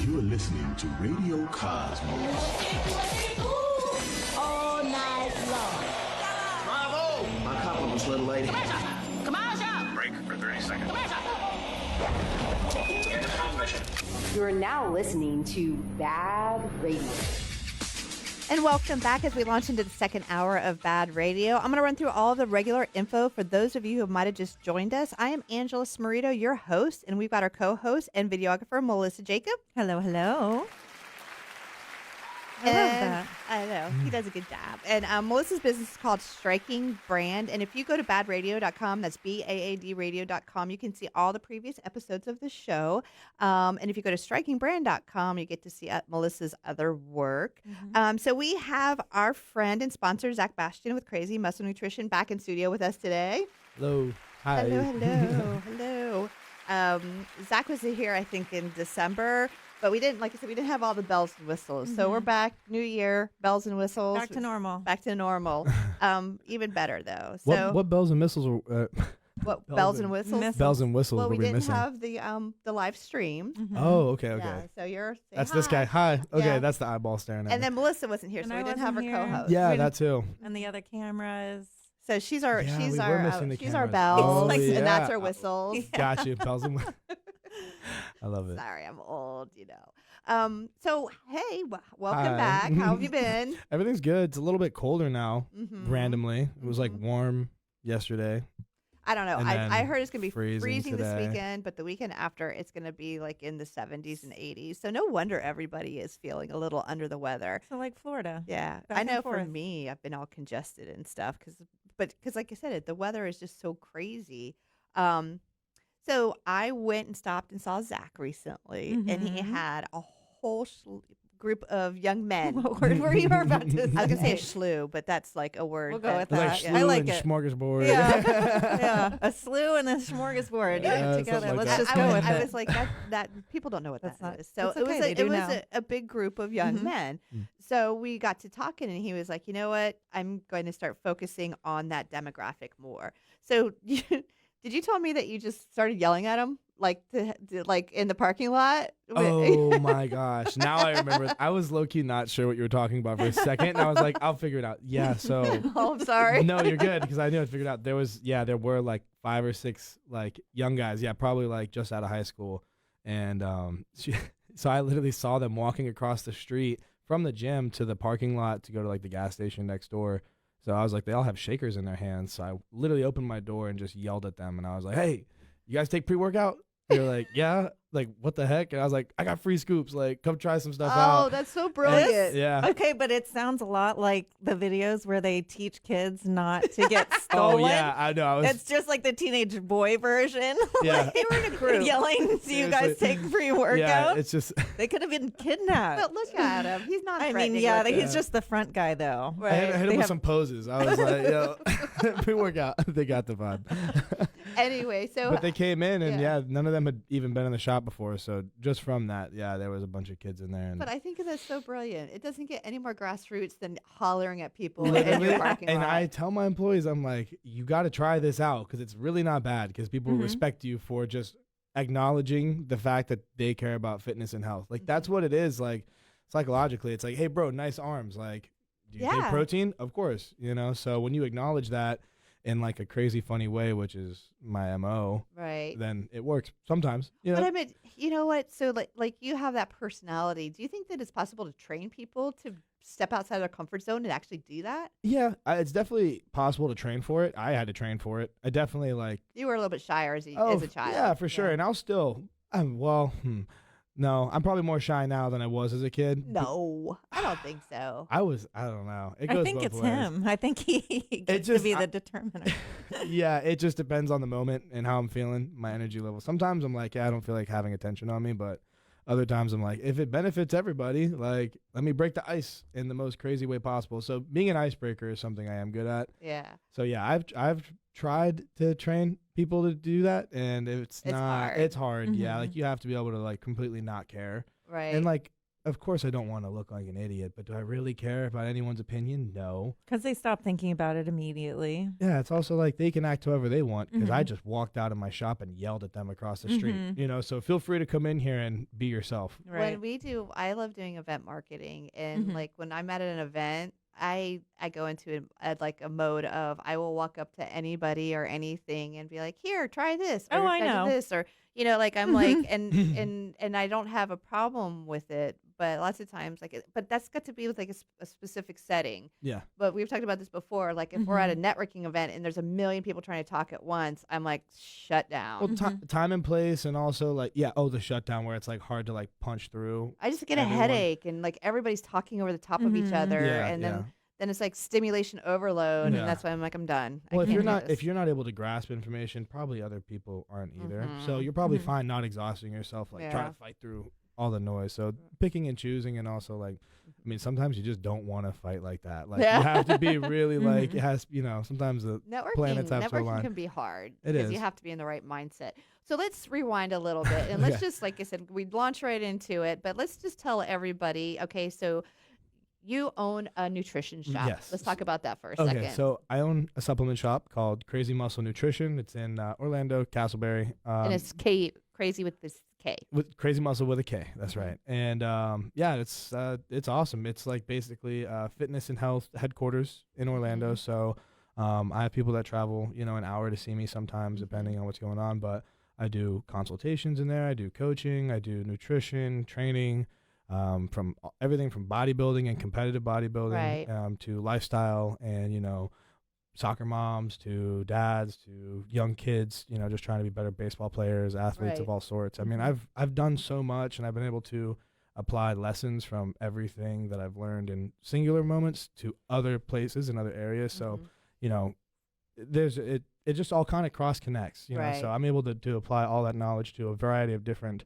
You're listening to Radio Cosmos. All night long. Bravo! My compliments, little lady. Commercial! Break for 30 seconds. You are now listening to BaaD Radio. And welcome back as we launch into the second hour of BaaD Radio. I'm going to run through all the regular info for those of you who might have just joined us. I am Angela Smarito, your host, and we've got our co-host and videographer, Melissa Jacob. Hello, hello. I love that. I know. He does a good job. And Melissa's business is called Striking Brand. And if you go to baadradio.com, that's BaaD radio.com, you can see all the previous episodes of the show. And if you go to strikingbrand.com, you get to see Melissa's other work. So we have our friend and sponsor, Zac Bastien with Crazy Muscle Nutrition, back in studio with us today. Hello. Hi. Hello. Zac was here, I think, in December. But we didn't, like I said, we didn't have all the bells and whistles. So we're back, new year, bells and whistles. Back to normal. Back to normal. Even better, though. So What bells and whistles were... what bells and whistles? Bells and whistles Well, were we we didn't missing? have the live stream. Oh, okay. Yeah, so you're saying That's hi. this guy. Hi. Okay, Yeah. that's the eyeball staring at And me. then Melissa wasn't here, And so I we didn't have her wasn't here. co-host. Yeah, we that too. And the other cameras. So she's our Yeah, she's we were our missing the she's our cameras. bells, Oh, and yeah. that's our whistles. Got you. Bells and whistles. I love it. Sorry, I'm old, So hey, welcome Hi. back. How have you been? Everything's good. It's a little bit colder now, Mhm. randomly. It was like warm yesterday. I don't know. And I then heard it's going to be freezing this today. weekend, but the weekend after it's going to be like in the 70s and 80s. So no wonder everybody is feeling a little under the weather. So like Florida. Yeah. Back I and know for forth. me, I've been all congested and stuff because like I said, the weather is just so crazy. So I went and stopped and saw Zac recently, and he Mhm. had a whole group of young men. What word were you about to say? I was going to say a slew, but that's like a word. We'll go that- with It's like that. slew I like and it. smorgasbord. Yeah. Yeah. A slew and a smorgasbord. Yeah, Yeah, something together. like Let's that. just I go was, with I it. was like that people don't know what That's that not- is. So it's it was okay, they do now. a big group of young Mhm. men. Mm. So we got to talking, and he was like, you know what? I'm going to start focusing on that demographic more. So did you tell me that you just started yelling at him like like in the parking lot? Oh my gosh. Now I remember. I was low key not sure what you were talking about for a second. And I was like, I'll figure it out. Yeah. So Oh, I'm sorry. no, you're good because I knew I figured out. There were like 5 or 6 like young guys. Yeah, probably like just out of high school. And so I literally saw them walking across the street from the gym to the parking lot to go to like the gas station next door. So I was like, they all have shakers in their hands. So I literally opened my door and just yelled at them. And I was like, hey, you guys take pre-workout? They're like, yeah. Like, what the heck? And I was like, I got free scoops. Like, come try some stuff out. Oh, that's so brilliant. Yeah. Okay, but it sounds a lot like the videos where they teach kids not to get stolen. Oh, yeah. I know. I was. It's just like the teenage boy version. Yeah. They were in a group. Yelling, do you guys Seriously. take pre-workout? Yeah, it's just. They could have been kidnapped. But look at him. He's not. I mean, threatening yeah, with he's it. just the front guy, though. I hit They him with have- some poses. I was like, yo, pre-workout. They got the vibe. Anyway, so But they came in, and yeah. yeah, none of them had even been in the shop before. So just from that, yeah, there was a bunch of kids in there. And But I think that's so brilliant. It doesn't get any more grassroots than hollering at people in literally, your parking and lot. I tell my employees, I'm like, you got to try this out because it's really not bad because people Mm-hmm. respect you for just acknowledging the fact that they care about fitness and health. Like that's what it is. Like psychologically, it's like, hey, bro, nice arms. Like, do you take Yeah. protein? Of course, So when you acknowledge that in like a crazy funny way, which is my MO, Right. then it works sometimes. But I mean, you know what? So like you have that personality. Do you think that it's possible to train people to step outside their comfort zone and actually do that? Yeah, it's definitely possible to train for it. I had to train for it. I definitely like. You were a little bit shyer as a child. Yeah, for sure. And I'll still. No, I'm probably more shy now than I was as a kid. No, I don't think so. I don't know. It I goes think both it's ways. him. I think he gets to just- be the determiner. Yeah, it just depends on the moment and how I'm feeling, my energy level. Sometimes I'm like, yeah, I don't feel like having attention on me, but other times I'm like, if it benefits everybody, like, let me break the ice in the most crazy way possible. So being an icebreaker is something I am good at. Yeah. So yeah, I've tried to train people to do that, and it's not. hard. It's hard. Yeah, Mhm. like you have to be able to like completely not care. Right. And like of course I don't want to look like an idiot, but do I really care about anyone's opinion? No. Because they stop thinking about it immediately. Yeah, it's also like they can act however they want because I just walked out of my shop and yelled at them across the street. So feel free to come in here and be yourself. Right. When I love doing event marketing, and like when I'm at an event, I go into like a mode of I will walk up to anybody or anything and be like, here, try this. Or I know. this, or like I'm like, and I don't have a problem with it. But lots of times, but that's got to be with like a specific setting. Yeah. But we've talked about this before. Like if we're at a networking event and there's a million people trying to talk at once, I'm like, shut down. Well, time and place, and also like, the shutdown where it's like hard to like punch through. I just get a headache, and like everybody's talking over the top of each other, and then it's like stimulation overload, and that's why I'm like, I'm done. Well, if you're not able to grasp information, probably other people aren't either. So you're probably fine not exhausting yourself, like trying to fight through all the noise. So picking and choosing, and also like, I mean, sometimes you just don't want to fight like that. Like you have to be really like it has. Sometimes the planets have to align. Networking can be hard because you have to be in the right mindset. So let's rewind a little bit, and let's just, like I said, we launch right into it. But let's just tell everybody. Okay, so you own a nutrition shop. Yes. Let's talk about that for a second. Okay, so I own a supplement shop called Crazy Muscle Nutrition. It's in Orlando, Castleberry. And it's crazy with this K. With Crazy Muscle with a K. That's right. And it's awesome. It's like basically fitness and health headquarters in Orlando. So I have people that travel, an hour to see me sometimes, depending on what's going on. But I do consultations in there. I do coaching. I do nutrition, training. From everything from bodybuilding and competitive bodybuilding to lifestyle and, soccer moms to dads to young kids, just trying to be better baseball players, athletes of all sorts. I mean, I've done so much, and I've been able to apply lessons from everything that I've learned in singular moments to other places and other areas. So, it just all kind of cross connects, so I'm able to apply all that knowledge to a variety of different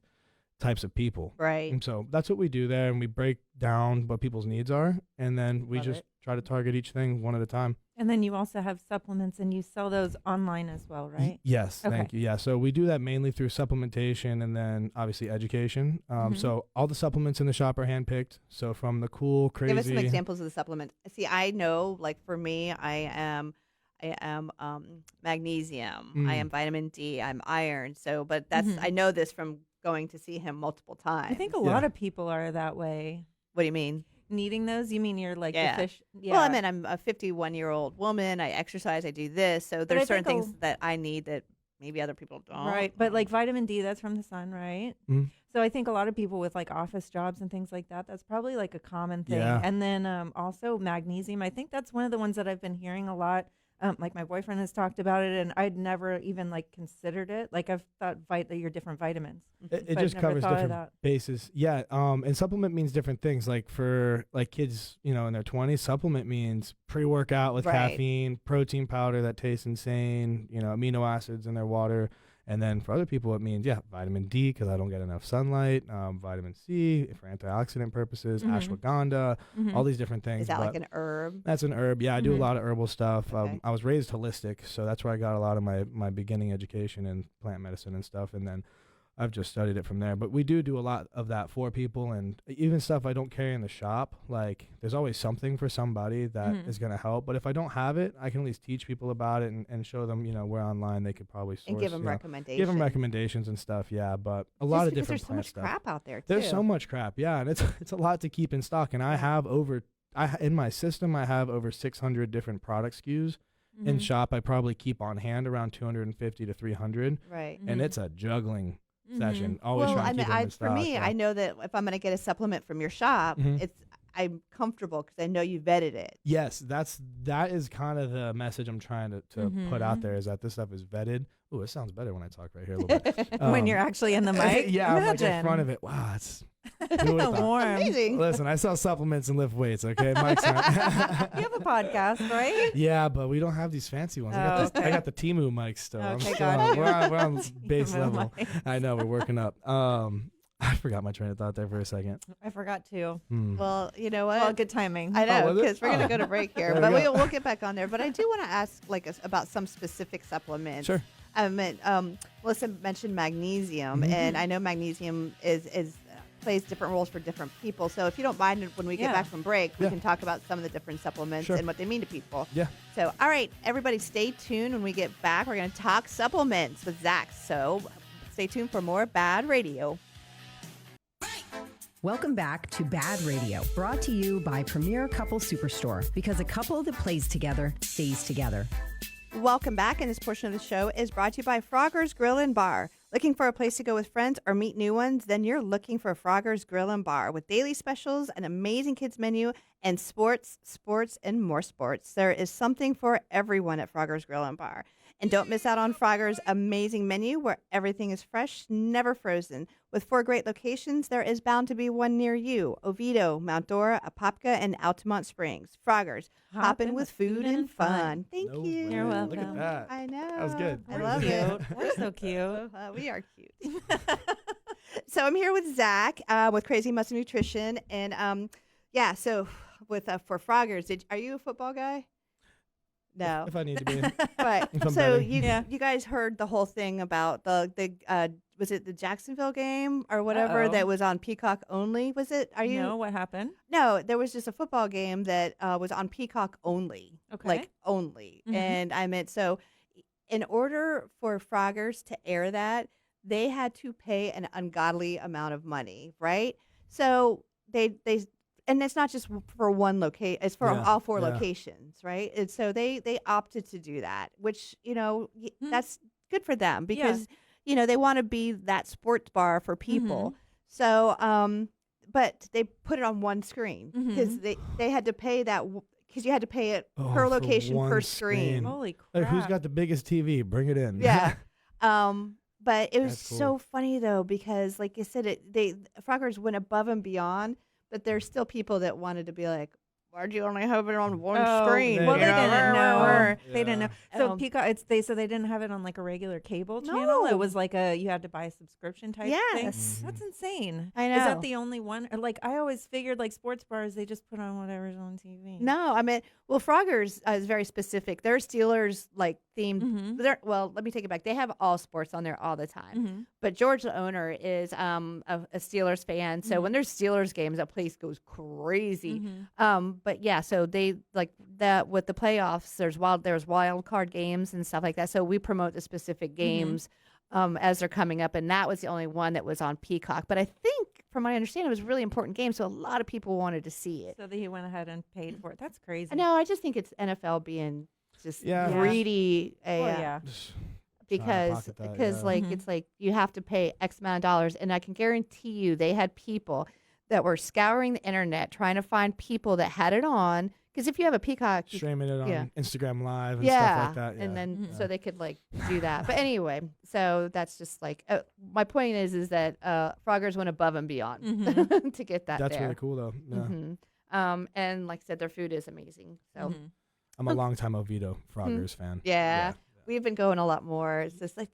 types of people. Right. And so that's what we do there, and we break down what people's needs are, and then we try to target each thing one at a time. And then you also have supplements, and you sell those online as well, right? Yes, thank you. Yeah, so we do that mainly through supplementation and then obviously education. So all the supplements in the shop are handpicked. So from the cool, crazy. Give us some examples of the supplements. See, I know, like for me, I am magnesium. I am vitamin D. I'm iron. So, but that's I know this from going to see him multiple times. I think a lot of people are that way. What do you mean? Needing those? You mean you're like the fish? Yeah. Well, I mean, I'm a 51-year-old woman. I exercise. I do this. So there's certain things that I need that maybe other people don't. Right. But like vitamin D, that's from the sun, right? So I think a lot of people with like office jobs and things like that, that's probably like a common thing. Yeah. And then also magnesium. I think that's one of the ones that I've been hearing a lot. Like my boyfriend has talked about it, and I'd never even like considered it. Like I've thought your different vitamins. It just covers different bases. Yeah. And supplement means different things. Like for like kids, in their 20s, supplement means pre-workout with caffeine, protein powder that tastes insane, amino acids in their water. And then for other people, it means, vitamin D because I don't get enough sunlight, vitamin C for antioxidant purposes, ashwagandha, all these different things. Is that like an herb? That's an herb. Yeah, I do a lot of herbal stuff. I was raised holistic, so that's where I got a lot of my beginning education in plant medicine and stuff. And then I've just studied it from there. But we do a lot of that for people, and even stuff I don't carry in the shop. Like there's always something for somebody that is going to help. But if I don't have it, I can at least teach people about it and show them, where online they could probably source. And give them recommendations. Give them recommendations and stuff, but a lot of different plant stuff. There's so much crap out there, too. There's so much crap, and it's a lot to keep in stock. And I have in my system, I have over 600 different product SKUs. In shop, I probably keep on hand around 250 to 300. Right. And it's a juggling session. Always trying to keep them in stock. For me, I know that if I'm going to get a supplement from your shop, I'm comfortable because I know you vetted it. Yes, that is kind of the message I'm trying to put out there, is that this stuff is vetted. Ooh, it sounds better when I talk right here a little bit. When you're actually in the mic? Yeah, I'm like in front of it. Wow, it's warm. Amazing. Listen, I sell supplements and lift weights, okay? Mike's not. You have a podcast, right? Yeah, but we don't have these fancy ones. I got the Timu mics still. Okay, we're on base level. I know, we're working up. I forgot my train of thought there for a second. I forgot too. Well, you know what? Well, good timing. I know, because we're going to go to break here. But we'll get back on there. But I do want to ask about some specific supplements. Sure. Melissa mentioned magnesium, and I know magnesium is plays different roles for different people. So if you don't mind, when we get Yeah. back from break, we Yeah. can talk about some of the different supplements Sure. and what they mean to people. Yeah. So, all right, everybody, stay tuned. When we get back, we're going to talk supplements with Zac. So stay tuned for more BaaD Radio. Welcome back to BaaD Radio, brought to you by Premier Couple Superstore, because a couple that plays together stays together. Welcome back, and this portion of the show is brought to you by Frogger's Grill and Bar. Looking for a place to go with friends or meet new ones? Then you're looking for Frogger's Grill and Bar with daily specials, an amazing kids menu, and sports, and more sports. There is something for everyone at Frogger's Grill and Bar. And don't miss out on Frogger's amazing menu where everything is fresh, never frozen. With 4 great locations, there is bound to be one near you. Oviedo, Mount Dora, Apopka, and Altamont Springs. Frogger's, hopping with food and fun. Thank No you. way. You're Look welcome. at that. I know. That was good. I We're love good. it. We're so cute. We are cute. So I'm here with Zac with Crazy Muscle Nutrition, and yeah. So with for Froggers, are you a football guy? No, If I need to be. right. if I'm So betting. you guys heard the whole thing about the was it the Jacksonville game or whatever Uh-oh. that was on Peacock only? Was it? Are you? know what happened? No, there was just a football game that was on Peacock only. Okay. Like only. Mhm. And I meant, so in order for Froggers to air that, they had to pay an ungodly amount of money, right? So they and it's not just for one location, it's for Yeah, all 4 yeah. locations, right? And so they opted to do that, which, Hmm. that's good for them because, they want to be that sports bar for people. Mhm. So, but they put it on one screen because Mhm. they had to pay that because you had to pay it Oh, per for location per one screen. screen. Holy crap. Like, who's got the biggest TV? Bring it in. Yeah. But it was That's cool. so funny though because, like you said, Froggers went above and beyond, but there's still people that wanted to be like, "Why'd you only have it on one screen?" they Well, they Yeah. didn't know. They didn't know. Yeah. So Um, Peacock, they didn't have it on like a regular cable channel. It No. was like you had to buy a subscription type thing. Yes. That's insane. I Is know. that the only one? Or like I always figured like sports bars, they just put on whatever's on TV. No, I mean, well, Froggers is very specific. Their Steelers like themed. Mhm. Well, let me take it back. They have all sports on there all the time. Mhm. But George, the owner, is a Steelers fan. So when there's Steelers games, that place goes crazy. Mhm. But yeah, so they like that with the playoffs. There's wild card games and stuff like that. So we promote the specific games as they're coming up, and that was the only one that was on Peacock. But I think, from my understanding, it was a really important game, so a lot of people wanted to see it. So that he went ahead and paid for it. That's crazy. No, I just think it's NFL being just Yeah. greedy. Well, yeah. Because pocket that, yeah. like Mhm. it's like you have to pay X amount of dollars, and I can guarantee you they had people that were scouring the internet trying to find people that had it on. Because if you have a Peacock, Streaming it on yeah. Instagram Live and yeah, stuff like that. Yeah. and then Mhm. so they could like do that. But anyway, so that's just like my point is that Froggers went above and beyond Mhm. to get that. That's there. really cool, though. Yeah. And like I said, their food is amazing. So Mhm. I'm a longtime Oviedo Froggers fan. yeah. We've been going a lot more. It's just like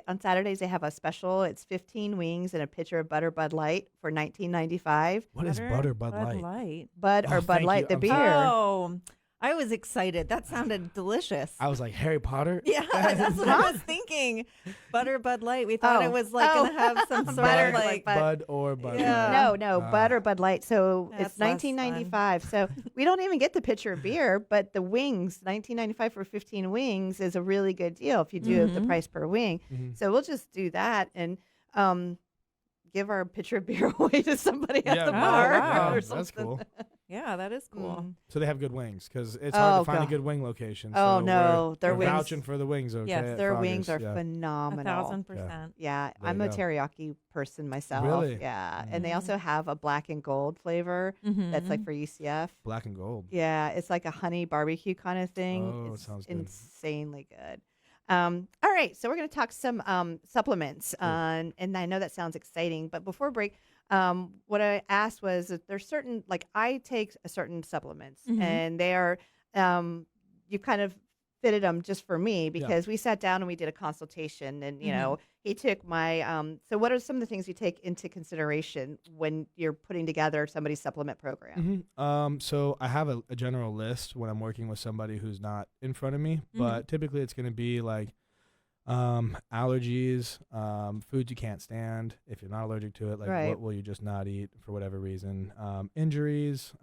on Saturdays they have a special. It's 15 wings and a pitcher of Butter Bud Light for $19.95. What is Butter Bud Light? Light. Bud or Oh, Bud thank Light, you. the I'm beer. sorry. Oh, I was excited. That sounded delicious. I was like, Harry Potter? Yeah, that's what I was thinking. Butter Bud Light. We thought Oh. it was like Oh. gonna have some sort Butter, of Bud, like. Bud or Bud Yeah. Light? No, Bud or Bud Light. So That's it's less $19.95. So we don't even get the pitcher of beer, but the wings, $19.95 for 15 wings is a really good deal if you do the Mhm. price per wing. Mhm. So we'll just do that and give our pitcher of beer away to somebody at Yeah, the wow, bar. wow, or that's something. cool. Yeah, that is cool. Mm. So they have good wings because it's hard Oh, to find a God. good wing location. Oh, so no, their we're wings- vouching for the wings. Okay, Yes, at Their wings Froggers, are yeah. phenomenal. 1,000%. Yeah, There I'm you a go. teriyaki person myself. Really? Yeah, and they also have a black and gold flavor that's like for UCF. Black and gold. Yeah, it's like a honey barbecue kind of thing. Oh, it's sounds good. insanely good. All right, so we're going to talk some supplements, and I know that sounds exciting, but before break, what I asked was that there's certain, like I take a certain supplements, and they are, you kind of fitted them just for me because we sat down and we did a consultation, and you know he took my. So what are some of the things you take into consideration when you're putting together somebody's supplement program? So I have a general list when I'm working with somebody who's not in front of me, but typically it's going to be like allergies, foods you can't stand if you're not allergic to it, like Right. what will you just not eat for whatever reason, injuries,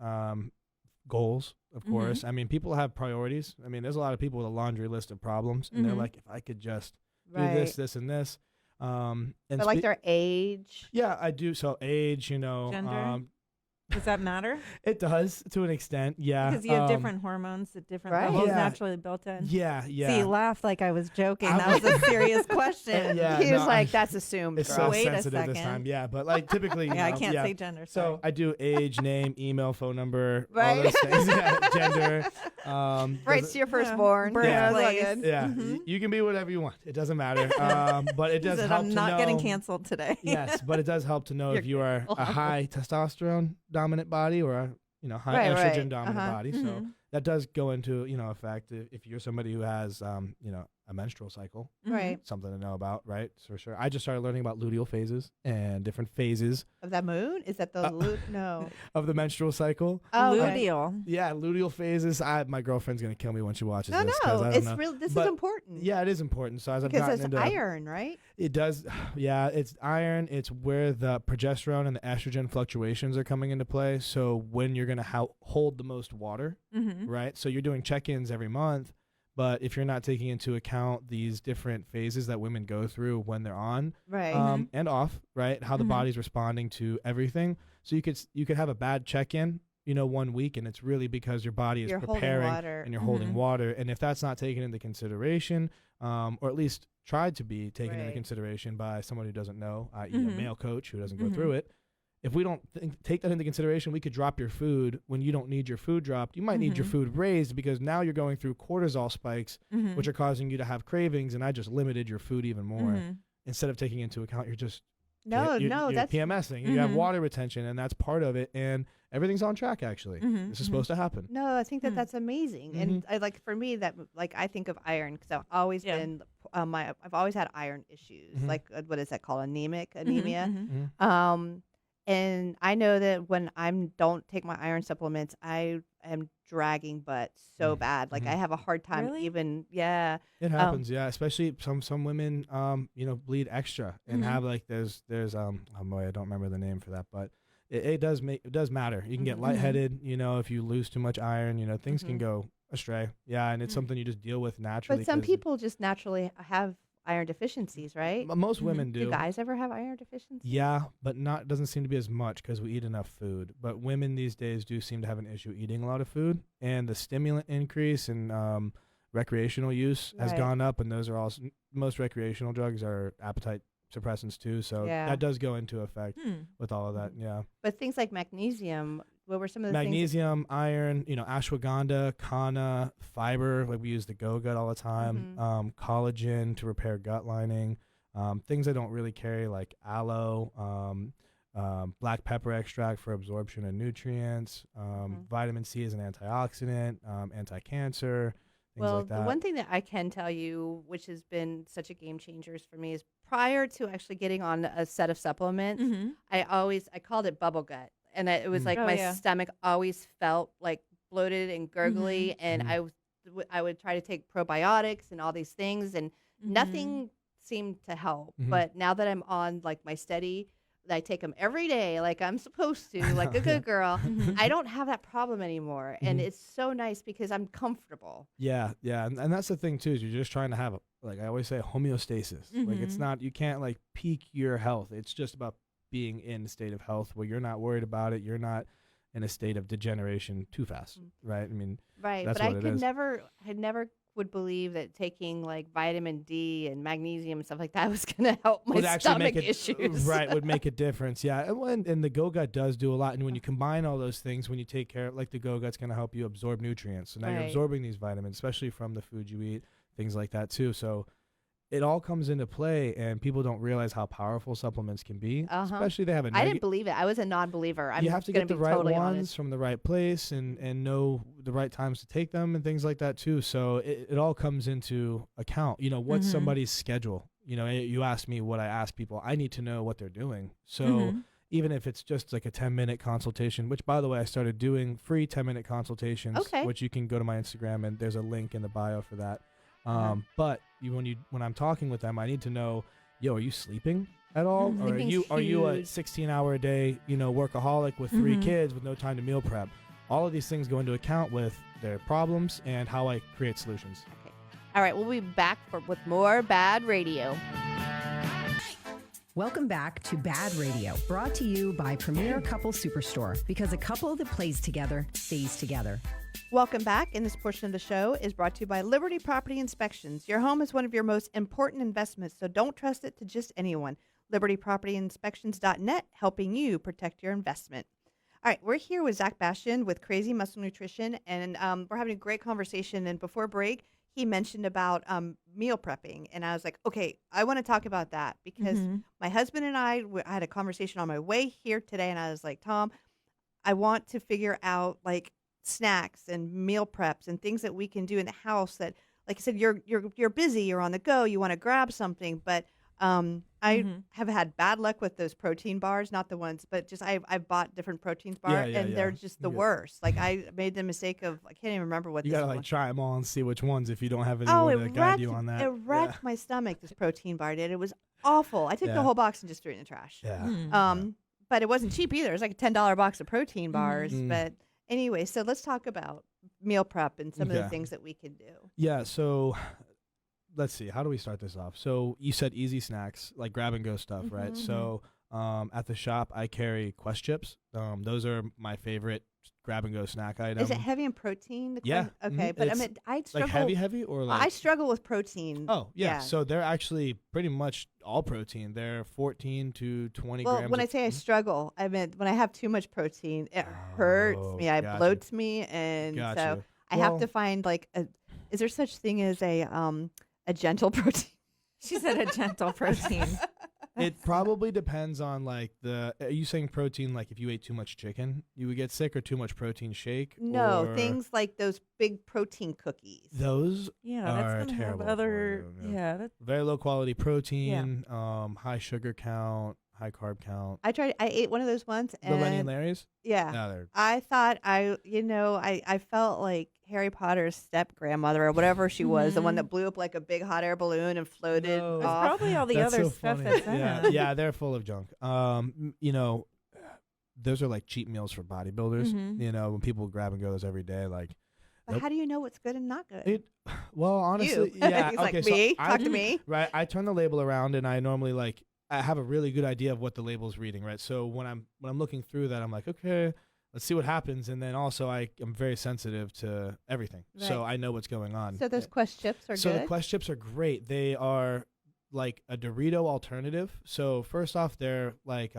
goals, of course. I mean, people have priorities. I mean, there's a lot of people with a laundry list of problems, and they're like, if I could just do this, this, and this. And But like their age. yeah, I do. So age, Gender? Does that matter? it does to an extent. Yeah. Because you have different hormones at different Right. levels Yeah. naturally built in. Yeah. See, you laughed like I was joking. I That was a serious question. Yeah, He was no, like, that's assumed, It's girl. so Wait a sensitive this second. time. Yeah, but like typically, Yeah, I can't say gender. So Sorry. I do age, name, email, phone number, all Right. those things. Yeah, gender. Right to your firstborn. Birth Yeah, that's all place. good. Yeah, you can be whatever you want. It doesn't matter. But it He does said, help I'm to not know. getting canceled today. Yes, but it does help to know if you are a high testosterone dominant body or a high Right, right. estrogen dominant body. So Mhm. that does go into effect if you're somebody who has a menstrual cycle. Right. Something to know about, right? For sure. I just started learning about luteal phases and different phases Of that moon? Is that the no? of the menstrual cycle. Oh, okay. Luteal. Yeah, luteal phases. My girlfriend's gonna kill me when she watches No, this. 'Cause I no. don't It's know. real. This But is important. Yeah, it is important. So as I've Because gotten it's into iron, right? it does. Yeah, it's iron. It's where the progesterone and the estrogen fluctuations are coming into play. So when you're gonna hold the most water, right? So you're doing check-ins every month. But if you're not taking into account these different phases that women go through when they're on Right. and off, right? How the body's responding to everything. So you could have a bad check-in, 1 week, and it's really because your body is You're holding preparing water. and you're holding water. And if that's not taken into consideration, or at least tried to be taken into Right. consideration by someone who doesn't know, i.e. a male coach who doesn't go through it, if we don't take that into consideration, we could drop your food when you don't need your food dropped. You might need your food raised because now you're going through cortisol spikes, which are causing you to have cravings, and I just limited your food even more. Instead of taking into account, you're No, that's PMSing. You have water retention, and that's part of it, and every's on track, actually. This is supposed to happen. no. I think that that's amazing, and I for me that I think of iron because I've always been I've always had iron issues. Like what is that called? Anemia. And I know that when I don't take my iron supplements, I am dragging butt so bad. Like I have a hard time Really? even. It happens, yeah. Especially some women, bleed extra and have like there's oh boy, I don't remember the name for that, but it does matter. You can get lightheaded, if you lose too much iron, things can go astray. Yeah, and it's something you just deal with naturally. But some 'cause people just naturally have iron deficiencies, right? most women Do guys ever have iron deficiencies? Yeah, but it doesn't seem to be as much because we eat enough food. But women these days do seem to have an issue eating a lot of food, and the stimulant increase and recreational use has Right. gone up, and those are all most recreational drugs are appetite suppressants too. So Yeah. that does go into effect with all of that. Yeah, But things like magnesium, what were some of the things? magnesium, iron, ashwagandha, kanna, fiber. Like we use the Go-Gut all the time. Collagen to repair gut lining. Things I don't really carry like aloe. Black pepper extract for absorption of nutrients. Vitamin C is an antioxidant, anti-cancer, things Well, like that. the one thing that I can tell you, which has been such a game changer for me, is prior to actually getting on a set of supplements, I called it bubble gut, and it was like Oh, my yeah. stomach always felt like bloated and gurgly, and I would try to take probiotics and all these things, and nothing seemed to help. But now that I'm on like my steady, I take them every day like I'm supposed to, like a good girl. I don't have that problem anymore, and it's so nice because I'm comfortable. Yeah, and that's the thing too. Is you're just trying to have like I always say, homeostasis. Like it's not, you can't like peak your health. It's just about being in a state of health where you're not worried about it. You're not in a state of degeneration too fast, right? I mean, Right, that's but I what it could is. never would believe that taking like vitamin D and magnesium and stuff like that was going to help my would actually stomach make it issues. right, would make a difference. Yeah, and the Go-Gut does do a lot. And when you combine all those things, when you take care of, like the Go-Gut's going to help you absorb nutrients. So now you're Right. absorbing these vitamins, especially from the food you eat, things like that too. So it all comes into play, and people don't realize how powerful supplements can be. Especially they have a I didn't believe it. I was a non-believer. I'm you have to gonna get the be right totally ones honest. from the right place and know the right times to take them and things like that too. So it all comes into account. What's somebody's schedule? You asked me what I ask people. I need to know what they're doing. So even if it's just like a 10-minute consultation, which by the way, I started doing free 10-minute consultations, Okay. which you can go to my Instagram and there's a link in the bio for that. But when I'm talking with them, I need to know, yo, are you sleeping at all? Or are you a 16-hour a day, workaholic with 3 kids with no time to meal prep? All of these things go into account with their problems and how I create solutions. Okay. All right, we'll be back with more BaaD Radio. Welcome back to BaaD Radio, brought to you by Premier Couple Superstore, because a couple that plays together stays together. Welcome back. And this portion of the show is brought to you by Liberty Property Inspections. Your home is one of your most important investments, so don't trust it to just anyone. LibertyPropertyInspections.net, helping you protect your investment. All right, we're here with Zac Bastien with Crazy Muscle Nutrition, and we're having a great conversation. And before break, he mentioned about meal prepping, and I was like, okay, I want to talk about that because my husband and I had a conversation on my way here today, and I was like, Tom, I want to figure out like snacks and meal preps and things that we can do in the house that, like I said, you're busy, you're on the go, you want to grab something, but I have had bad luck with those protein bars, not the ones, but just I've bought different protein bars, and they're just the worst. Like I made the mistake of, I can't even remember what you gotta like try them all and see which ones if you don't have Oh, anyone to guide you on that. It wrecked my stomach. This protein bar did. It was awful. I took the whole box and just threw it in the trash. Yeah. But it wasn't cheap either. It was like a $10 box of protein bars. But anyway, so let's talk about meal prep and some of the things that we can do. Yeah. So let's see. How do we start this off? So you said easy snacks, like grab and go stuff, right? So at the shop, I carry Quest chips. Those are my favorite grab and go snack item. Is it heavy in protein? Yeah. Okay, but I mean, I struggle. Like heavy or like? I struggle with protein. Oh yeah. So they're actually pretty much all protein. They're 14 to 20 well, grams. When I say I struggle, I mean when I have too much protein, it hurts me. It bloats me, and so I have to find like a. Is there such thing as a gentle protein? She said a gentle protein. It probably depends on like are you saying protein like if you ate too much chicken you would get sick, or too much protein shake? No, or things like those big protein cookies. Those that's are gonna terrible. have other that's very low quality protein, high sugar count, high carb count. I ate one of those once, The Lenny and Larry's? Yeah. No, I thought I felt like Harry Potter's step grandmother or whatever she was, the one that blew up like a big hot air balloon and floated It's off. probably all the That's other so stuff funny. that's in it. Yeah, they're full of junk. Those are like cheat meals for bodybuilders. When people grab and go those every day, like. But how do you know what's good and not good? Well, honestly, You. yeah. He's okay, like, so me? Talk to me. Right, I turn the label around, and I normally I have a really good idea of what the label's reading, right? So when I'm looking through that, I'm like, okay, let's see what happens, and then also I'm very sensitive to everything, so I know what's going on. So those Quest chips are good. So the Quest chips are great. They are like a Dorito alternative. So first off, they're like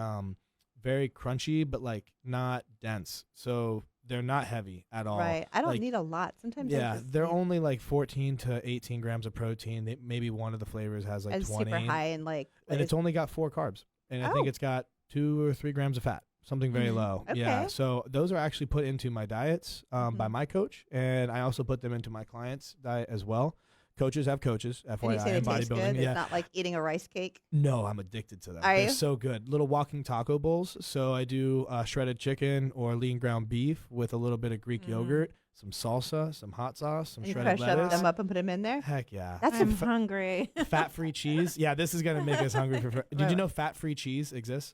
very crunchy, but like not dense. So they're not heavy at all. Right. I don't need a lot. Sometimes they're only like 14 to 18 grams of protein. Maybe one of the flavors has like 20. Super high and like. And it's only got 4 carbs. And I think it's got 2 or 3 grams of fat. Something very low. Okay. Yeah. So those are actually put into my diets by my coach. And I also put them into my clients' diet as well. Coaches have coaches, FYI, and you say in they taste bodybuilding. good? It's not like eating a rice cake? No, I'm addicted to them. Are They're you? so good. Little walking taco bowls. So I do shredded chicken or lean ground beef with a little bit of Greek yogurt, some salsa, some hot sauce, some And you shredded crush lettuce. them up and put them in there? Heck yeah. That's I'm hungry. Fat-free cheese. Yeah, this is going to make us hungry. Did you know fat-free cheese exists?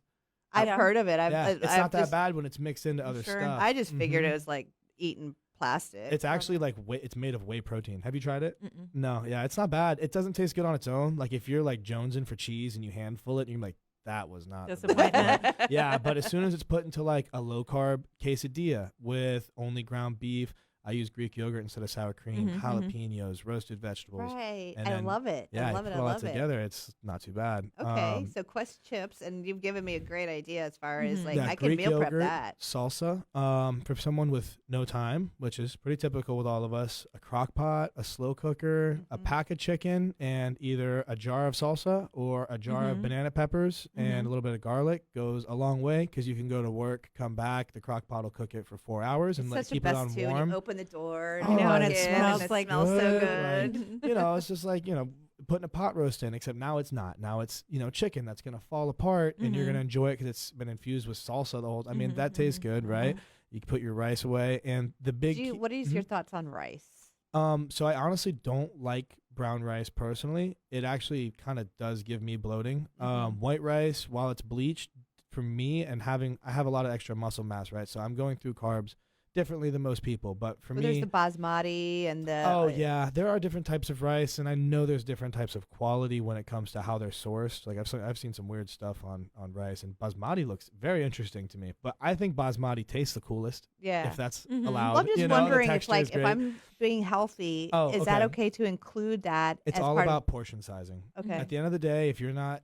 I've heard of it. It's not that bad when it's mixed into other stuff. I just figured it was like eating plastic. It's actually like it's made of whey protein. Have you tried it? No. Yeah, it's not bad. It doesn't taste good on its own. Like if you're like jonesing for cheese and you handful it, and you're like, that was not Disappointment. Yeah, but as soon as it's put into like a low carb quesadilla with only ground beef, I use Greek yogurt instead of sour cream, jalapenos, roasted vegetables. Right. And I then, love it. Yeah, I love it. put I all love that it. together, it's not too bad. Okay, so Quest chips, and you've given me a great idea as far as like I can Greek meal prep yogurt, that. Salsa. For someone with no time, which is pretty typical with all of us, a crock pot, a slow cooker, a pack of chicken, and either a jar of salsa or a jar of banana peppers and a little bit of garlic goes a long way because you can go to work, come back, the crock pot will cook it for 4 hours and It's keep such it a on best too. When warm. you open the door, Oh, and it it smells and like it smells so good. good. Like, it's just like, putting a pot roast in, except now it's not. Now it's, chicken that's going to fall apart and you're going to enjoy it because it's been infused with salsa the whole time. I mean, that tastes good, right? You can put your rice away. And the big... What is your thoughts on rice? So I honestly don't like brown rice personally. It actually kind of does give me bloating. White rice, while it's bleached, for me, and I have a lot of extra muscle mass, right? So I'm going through carbs differently than most people, but for me, there's the basmati and the. Oh yeah, there are different types of rice, and I know there's different types of quality when it comes to how they're sourced. Like I've seen some weird stuff on rice, and basmati looks very interesting to me. But I think basmati tastes the coolest. Yeah, if that's allowed. Well, I'm just you know, wondering if I'm being healthy, is that okay okay to include that? It's as all part about portion sizing. Okay. At the end of the day, if you're not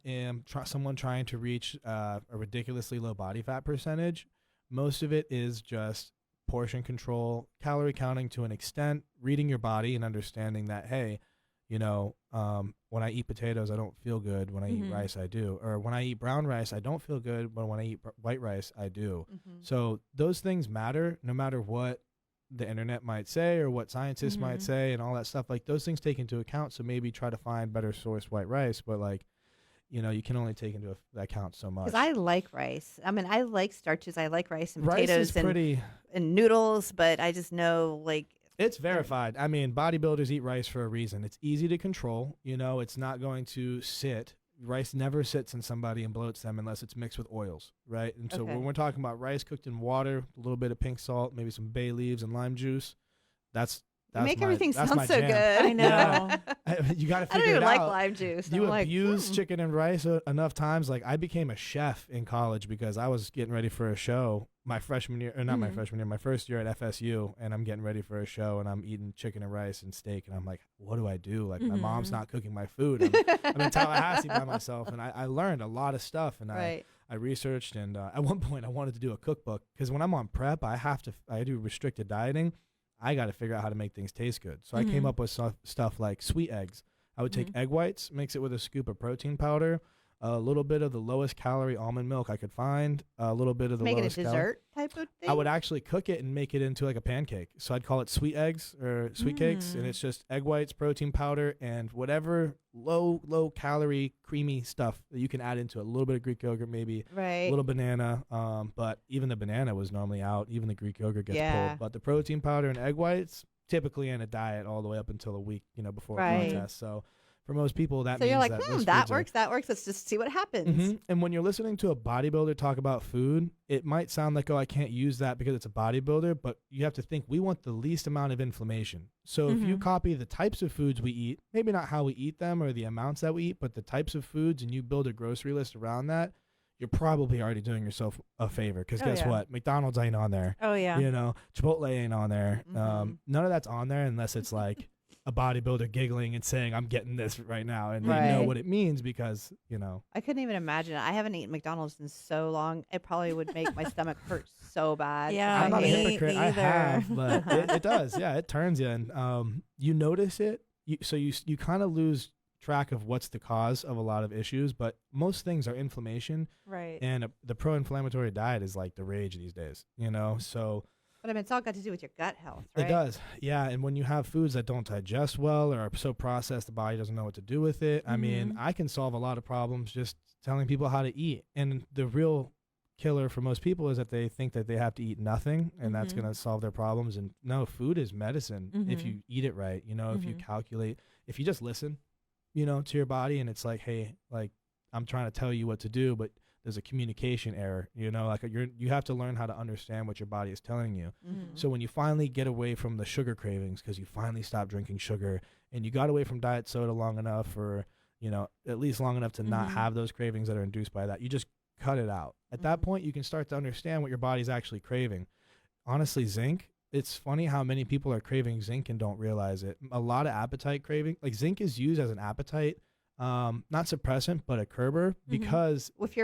someone trying to reach a ridiculously low body fat percentage, most of it is just portion control, calorie counting to an extent, reading your body and understanding that, hey, you know, when I eat potatoes, I don't feel good. When I eat rice, I do. Or when I eat brown rice, I don't feel good. But when I eat white rice, I do. So those things matter no matter what the internet might say or what scientists might say and all that stuff. Like those things take into account. So maybe try to find better sourced white rice. But like, you know, you can only take into account so much. Because I like rice. I mean, I like starches. I like rice and rice potatoes is pretty, and noodles, but I just know, like... It's verified. I mean, bodybuilders eat rice for a reason. It's easy to control. You know, it's not going to sit. Rice never sits in somebody and bloats them unless it's mixed with oils, right? And so when we're talking about rice cooked in water, a little bit of pink salt, maybe some bay leaves and lime juice, that's everything sound so jam. good. I know. Yeah. You got to figure it out. I don't even like lime juice. You I'm abuse chicken and rice enough times. Like I became a chef in college because I was getting ready for a show my freshman year, or not my freshman year, my first year at FSU, and I'm getting ready for a show and I'm eating chicken and rice and steak, and I'm like, what do I do? Like my mom's not cooking my food. I'm in Tallahassee by myself, and I learned a lot of stuff, and I researched, and at one point I wanted to do a cookbook because when I'm on prep, I do restricted dieting. I got to figure out how to make things taste good. So I came up with stuff like sweet eggs. I would take egg whites, mix it with a scoop of protein powder, a little bit of the lowest calorie almond milk I could find, a little bit of the make lowest it a dessert type of thing? I would actually cook it and make it into like a pancake. So I'd call it sweet eggs or sweet cakes, and it's just egg whites, protein powder, and whatever low calorie creamy stuff that you can add into it. A little bit of Greek yogurt, maybe a little banana. But even the banana was normally out. Even the Greek yogurt gets pulled. But the protein powder and egg whites typically in a diet all the way up until a week, before a contest. So for most people, that means you're like, that that works. Let's just see what happens. And when you're listening to a bodybuilder talk about food, it might sound like, oh, I can't use that because it's a bodybuilder, but you have to think we want the least amount of inflammation. So if you copy the types of foods we eat, maybe not how we eat them or the amounts that we eat, but the types of foods, and you build a grocery list around that, you're probably already doing yourself a favor. Because guess what? McDonald's ain't on there. Oh, yeah. Chipotle ain't on there. None of that's on there unless it's like a bodybuilder giggling and saying, I'm getting this right now. And you know what it means because, I couldn't even imagine it. I haven't eaten McDonald's in so long. It probably would make my stomach hurt so bad. Yeah, I'm not a hypocrite. I either. have, but it does. Yeah, it turns you. And you notice it. So you kind of lose track of what's the cause of a lot of issues, but most things are inflammation. Right. And the pro-inflammatory diet is like the rage these days, so... But I mean, it's all got to do with your gut health, right? It does, yeah. And when you have foods that don't digest well or are so processed, the body doesn't know what to do with it. I mean, I can solve a lot of problems just telling people how to eat. And the real killer for most people is that they think that they have to eat nothing and that's going to solve their problems. And no, food is medicine if you eat it right. If you calculate, if you just listen, to your body, and it's like, hey, like I'm trying to tell you what to do, but there's a communication error, like you have to learn how to understand what your body is telling you. So when you finally get away from the sugar cravings, because you finally stop drinking sugar and you got away from diet soda long enough, or, at least long enough to not have those cravings that are induced by that, you just cut it out. At that point, you can start to understand what your body's actually craving. Honestly, zinc, it's funny how many people are craving zinc and don't realize it. A lot of appetite craving, like zinc is used as an appetite not suppressant, but a curber, because if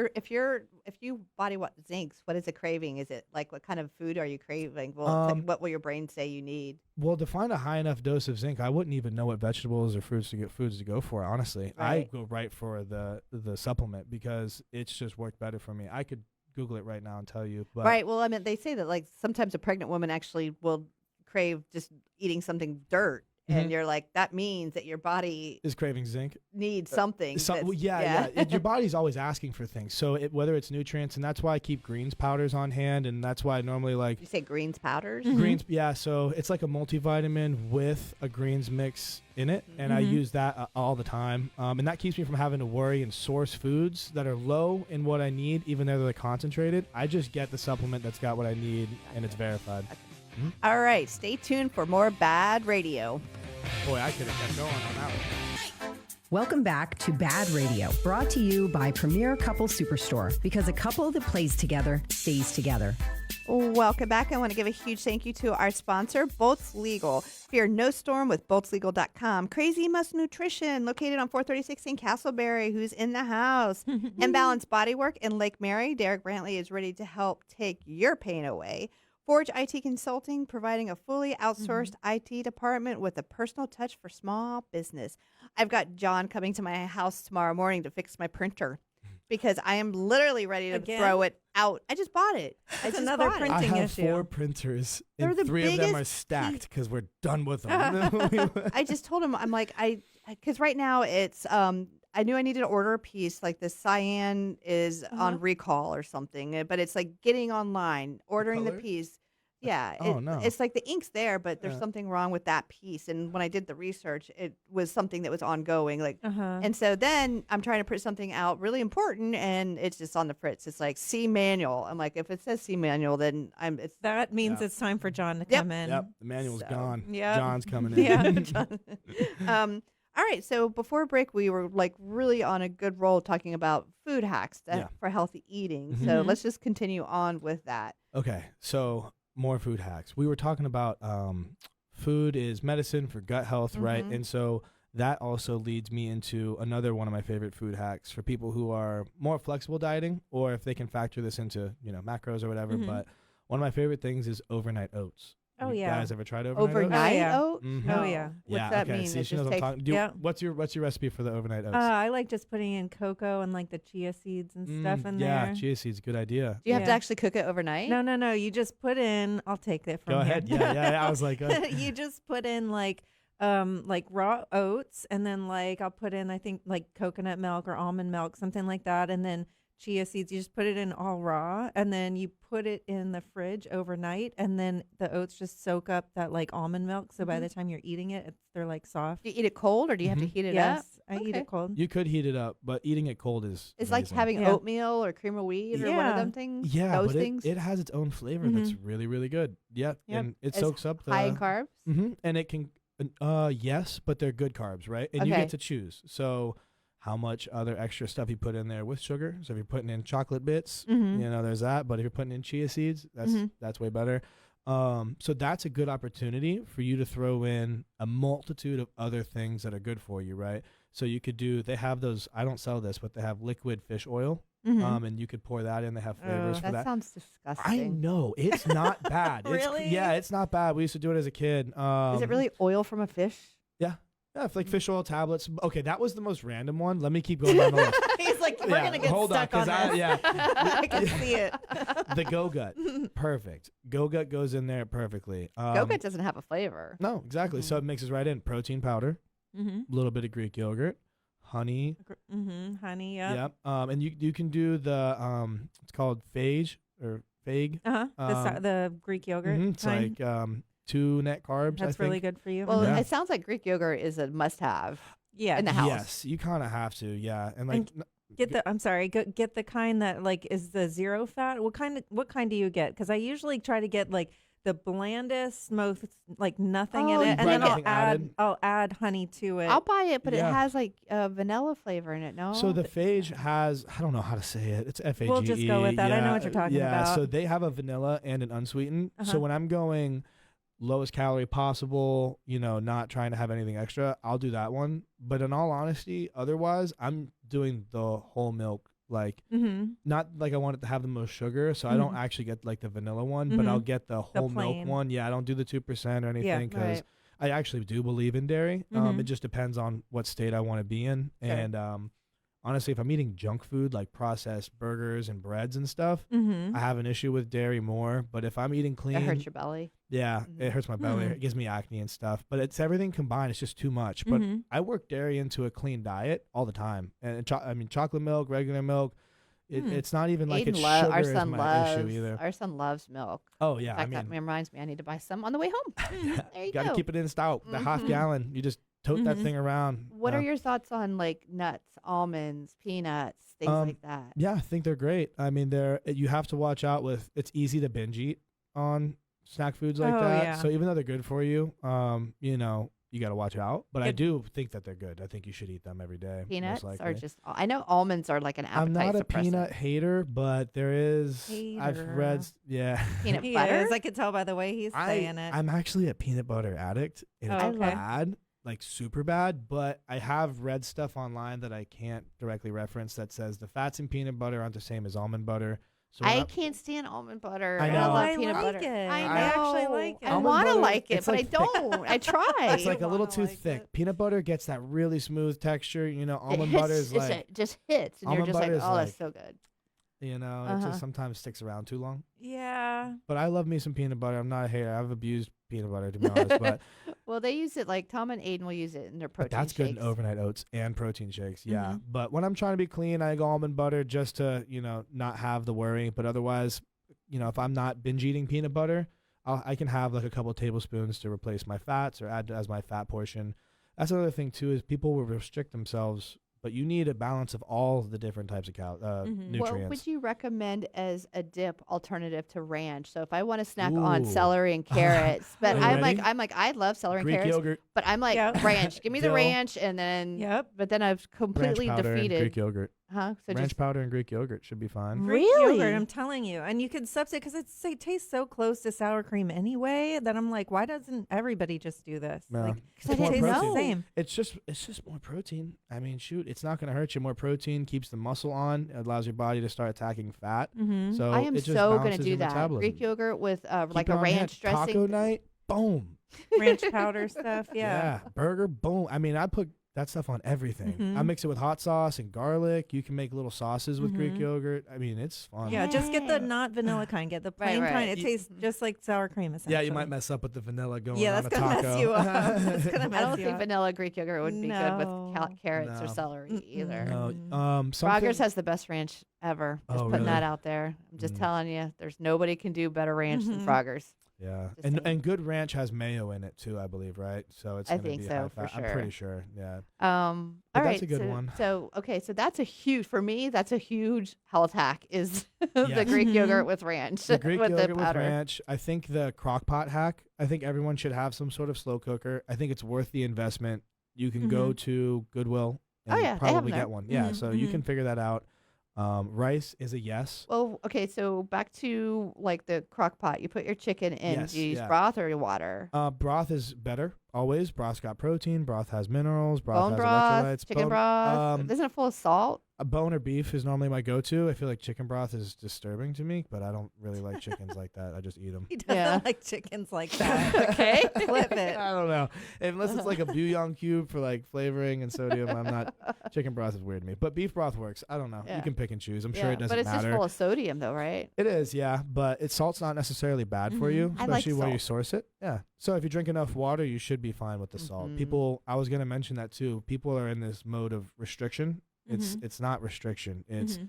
you body what zincs, what is it craving? Is it like, what kind of food are you craving? Well, what will your brain say you need? Well, to find a high enough dose of zinc, I wouldn't even know what vegetables or foods to go for. Honestly, I go right for the supplement because it's just worked better for me. I could Google it right now and tell you. But right. Well, I mean, they say that like sometimes a pregnant woman actually will crave just eating something dirt. and you're like, that means that your body Is craving zinc. needs something. Well, yeah. Your body's always asking for things. So whether it's nutrients, and that's why I keep greens powders on hand, and that's why I normally like You say greens powders? greens. Yeah, so it's like a multivitamin with a greens mix in it, and I use that all the time. And that keeps me from having to worry and source foods that are low in what I need, even though they're concentrated. I just get the supplement that's got what I need, and it's verified. All right, stay tuned for more BaaD Radio. Boy, I could have kept going on that one. Welcome back to BaaD Radio, brought to you by Premier Couple Superstore, because a couple that plays together stays together. Welcome back. I want to give a huge thank you to our sponsor, Bolts Legal. Fear no storm with boltslegal.com. Crazy Must Nutrition, located on 436 in Castleberry, who's in the house. Imbalance Bodywork in Lake Mary. Derek Brantley is ready to help take your pain away. Forge IT Consulting, providing a fully outsourced IT department with a personal touch for small business. I've got John coming to my house tomorrow morning to fix my printer because I am literally ready to throw it out. I just bought it. It's another printing I have issue. 4 printers, They're and the 3 of them are biggest stacked because we're done with them. I just told him, I'm like, because right now it's, I knew I needed to order a piece. Like the cyan is on recall or something, but it's like getting online, ordering the color? piece. Yeah. Oh, no. It's like the ink's there, but there's something wrong with that piece. And when I did the research, it was something that was ongoing. Like, and so then I'm trying to print something out really important, and it's just on the fritz. It's like C manual. I'm like, if it says C manual, then That means it's time for John to come in. Yep, the manual's gone. Yep. John's coming in. Yeah, John. All right. So before break, we were like really on a good roll talking about food hacks for healthy eating. So let's just continue on with that. Okay, so more food hacks. We were talking about food is medicine for gut health, right? And so that also leads me into another one of my favorite food hacks for people who are more flexible dieting, or if they can factor this into, macros or whatever. But one of my favorite things is overnight oats. Oh, You yeah. guys ever tried overnight oats? Overnight Oh, yeah. oat? Oh, yeah. What's that mean? See, It she knows just what I'm takes- talking. What's your recipe for the overnight oats? I like just putting in cocoa and like the chia seeds and stuff in yeah, there. chia seeds, good idea. Do you have to Yeah. actually cook it overnight? No. You just put in. I'll take that from Go here. ahead. Yeah. I was like, You just put in like raw oats, and then like I'll put in, I think, like coconut milk or almond milk, something like that, and then chia seeds. You just put it in all raw, and then you put it in the fridge overnight, and then the oats just soak up that like almond milk. So by the time you're eating it, they're like soft. Do you eat it cold, or do you have to heat it up? Yes, I eat Okay. it cold. you could heat it up, but eating it cold is It's like amazing. having Yeah. oatmeal or cream of wheat or one of Yeah. them things. Yeah, those but things. it has its own flavor that's really, really good. Yeah, Yep. and it It's soaks up the high in carbs. And it can, yes, but they're good carbs, right? And you Okay. get to choose. So how much other extra stuff you put in there with sugar. So if you're putting in chocolate bits, there's that. But if you're putting in chia seeds, that's way better. So that's a good opportunity for you to throw in a multitude of other things that are good for you, right? So you could they have those, I don't sell this, but they have liquid fish oil. And you could pour that in. They have flavors for That that. sounds disgusting. I know. It's not bad. Really? It's not bad. We used to do it as a kid. Is it really oil from a fish? Yeah. Yeah, it's like fish oil tablets. Okay, that was the most random one. Let me keep going down the list. He's like, we're Yeah, gonna get hold on, stuck on 'cause this. I can see it. The Go-Gut. Perfect. Go-Gut goes in there perfectly. Go-Gut doesn't have a flavor. No, exactly. So it mixes right in. Protein powder, a little bit of Greek yogurt, honey. Honey. Yeah. Yep. And you can do the it's called phage or phage. The Greek yogurt. It's kind. like 2 net carbs. That's I think. really good for you. Well, Yeah. it sounds like Greek yogurt is a must-have yeah. in the house. Yes, you kind of have to. Yeah, and like Get the kind that like is the zero fat. What kind do you get? Because I usually try to get like the blandest, most like nothing in Oh, it, and right, then nothing added. I'll add honey to it. I'll buy it, but Yeah. it has like vanilla flavor in it. No. So the phage has, I don't know how to say it. It's F-A-G-E. We'll just go with that. I know what you're talking yeah, about. so they have a vanilla and an unsweetened. So Uh-huh. when I'm going lowest calorie possible, not trying to have anything extra, I'll do that one. But in all honesty, otherwise, I'm doing the whole milk. Like, not like I want it to have the most sugar, so I don't actually get like the vanilla one, but I'll get the whole milk plain. one. Yeah, I don't do the 2% or anything because right. I actually do believe in dairy. It just depends on what state I want to be in. Sure. And honestly, if I'm eating junk food like processed burgers and breads and stuff, Mm-hmm. I have an issue with dairy more. But if I'm eating clean, It hurts your belly. yeah, it hurts my belly. It gives me acne and stuff. But it's everything combined. It's just too much. But I work dairy into a clean diet all the time. And I mean, chocolate milk, regular milk. It's not even like Aiden it's our sugar is son my issue either. Our son loves milk. Oh yeah, In fact, I that mean, reminds me, I need to buy some on the way home. There you gotta go. keep it in stout. The half gallon, you just tote that thing around. What are your thoughts on like nuts, almonds, peanuts, things like that? Yeah, I think they're great. I mean, you have to watch out with. It's easy to binge eat on snack foods like that. Yeah. So even though they're good for you, you know, you got to watch out. But I do think that they're good. I think you should eat them every day. Peanuts most are likely. just. I know almonds are like an appetite I'm not a suppressant. peanut hater, but there is. I've Hater. read. Yeah. Peanut He butter. is. I could tell by the way he's saying it. I'm actually a peanut butter addict. And it's Oh, okay. bad, like super bad. But I have read stuff online that I can't directly reference that says the fats in peanut butter aren't the same as almond butter. So I can't stand almond butter. I and know. love I peanut like butter. it. I I actually know. like it. I Almond want to butter, like it, it's but like I don't. I try. It's like a little wanna too like thick. it. Peanut butter gets that really smooth texture. You know, It almond hits, butter is like, it just hits, and you're almond just like, butter is oh, that's like- so good. you know, it just sometimes sticks around too long. Yeah. But I love me some peanut butter. I'm not a hater. I've abused peanut butter to be honest, but Well, they use it like Tom and Aiden will use it in their protein that's good in shakes. overnight oats and protein shakes. Yeah. But when I'm trying to be clean, I go almond butter just to, you know, not have the worry. But otherwise, you know, if I'm not binge eating peanut butter, I can have like a couple tablespoons to replace my fats or add as my fat portion. That's another thing too is people will restrict themselves, but you need a balance of all the different types of nutrients. What would you recommend as a dip alternative to ranch? So if I want to snack on Ooh. celery and carrots, but Are you I'm ready? like I love celery Greek and carrots, yogurt, but I'm like Yep. ranch. Give me the Dill. ranch, and then But then I've ranch completely powder, and Greek defeated. yogurt. Huh? So Ranch just powder and Greek yogurt should be fine. Greek Really? yogurt, I'm telling you. And you can substitute because it tastes so close to sour cream anyway that I'm like, why doesn't everybody just do this? No. Like, It's it more tastes protein. the same. It's just more protein. I mean, shoot, it's not going to hurt you. More protein keeps the muscle on. It allows your body to start attacking fat. Mm-hmm. So I am it just so gonna balances do your that. metabolism. Greek yogurt with Keep like it a on hand. ranch dressing. Taco night, boom. Ranch powder stuff. Yeah. Burger, boom. I mean, I put that stuff on everything. Mhm. I mix it with hot sauce and garlic. You can make little sauces with Greek Mhm. yogurt. I mean, it's fun. Yeah, just get the Yay. not vanilla kind. Get the Right, plain right. kind. It You- tastes just like sour cream. Essentially. Yeah, you might mess up with the vanilla going Yeah, on that's a gonna taco. mess you up. That's gonna I mess don't you think up. vanilla Greek yogurt would be good with No. carrots or No. celery either. No, Mm. something- Frogger's has the best ranch ever. Just Oh, putting that really? out there. I'm just Mm. telling you, there's nobody can do better ranch than Mhm. Frogger's. Yeah, Just and saying. good ranch has mayo in it too, I believe, right? So it's I gonna think be so, high for fat. I'm sure. pretty sure. Yeah. All But right, that's a good so, one. So okay, so that's a huge for me. That's a huge health hack. Is the Yes. Greek Mhm. yogurt with ranch The Greek with yogurt the with powder. ranch. I think the crock pot hack. I think everyone should have some sort of slow cooker. I think it's worth the investment. You can go to Goodwill and Oh, yeah, they have probably them there. get one. Yeah, Mhm, so you mhm. can figure that out. Rice is a yes. Well, okay, so back to like the crock pot. You put your chicken in. Yes, Do you use yeah. broth or water? Broth is better always. Broth's got protein. Broth has minerals. Broth Bone has broth, electrolytes. chicken Bone- broth. Isn't it full of salt? A bone or beef is normally my go-to. I feel like chicken broth is disturbing to me, but I don't really like chickens like that. I just eat them. He doesn't Yeah. like chickens like that. Okay. Flip it. I don't know. Unless it's like a bouillon cube for like flavoring and sodium, I'm not. Chicken broth is weird to me. But beef broth works. I don't know. Yeah. You can pick and choose. I'm Yeah, sure it doesn't but it's matter. just full of sodium, though, right? It is, yeah. But salt's not necessarily bad for you, I like especially where you salt. source it. Yeah. So if you drink enough water, you should be fine with the salt. Mhm. People, I was gonna mention that too. People are in this mode of restriction. It's not restriction. It's Mhm.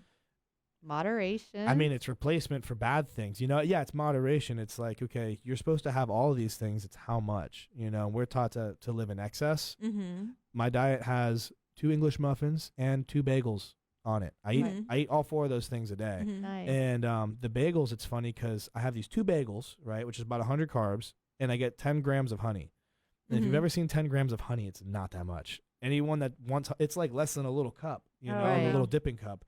Moderation. I mean, it's replacement for bad things. You know, yeah, it's moderation. It's like, okay, you're supposed to have all of these things. It's how much, you know, we're taught to live in excess. Mm-hmm. My diet has 2 English muffins and 2 bagels on it. Right. I eat all 4 of those things a day. Mm-hmm. nice. And the bagels, it's funny because I have these 2 bagels, right, which is about 100 carbs, and I get 10 grams of honey. And if you've Mhm. ever seen 10 grams of honey, it's not that much. Anyone that wants, it's like less than a little cup, you know, Right. a little dipping cup.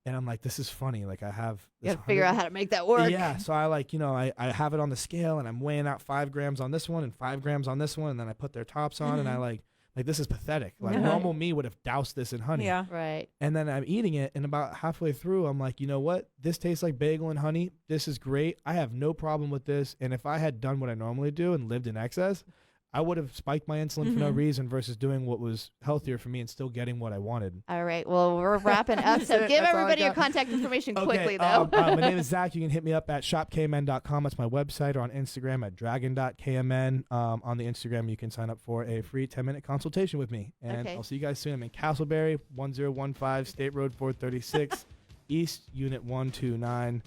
And I'm like, this is funny. Like I have You this got to figure 100 out how to make that work. Yeah, so I like, you know, I have it on the scale and I'm weighing out 5 grams on this one and 5 grams on this one, and then I put their tops on and I like this is pathetic. Like Right. normal me would have doused this in honey. Yeah. Right. And then I'm eating it, and about halfway through, I'm like, you know what? This tastes like bagel and honey. This is great. I have no problem with this. And if I had done what I normally do and lived in excess, I would have spiked my insulin for no reason versus doing what was healthier for me and still getting what I wanted. All right. Well, we're wrapping up. So give That's all I everybody your got. contact information quickly, though. My name is Zach. You can hit me up at shopkmn.com. That's my website, or on Instagram at dragon.kmn. On the Instagram, you can sign up for a free 10-minute consultation with me. And I'll see you guys soon. I'm in Castleberry, 1015 State Road 436, East Unit 129.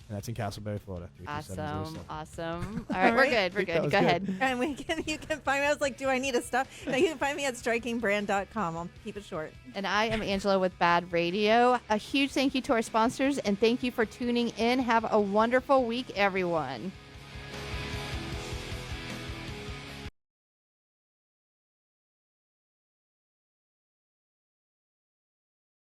And that's in Castleberry, Florida. Awesome. All right, we're good. We're good. Go ahead. And you can find me. I was like, do I need a stuff? No, you can find me at strikingbrand.com. I'll keep it short. And I am Angela with BaaD Radio. A huge thank you to our sponsors, and thank you for tuning in. Have a wonderful week, everyone.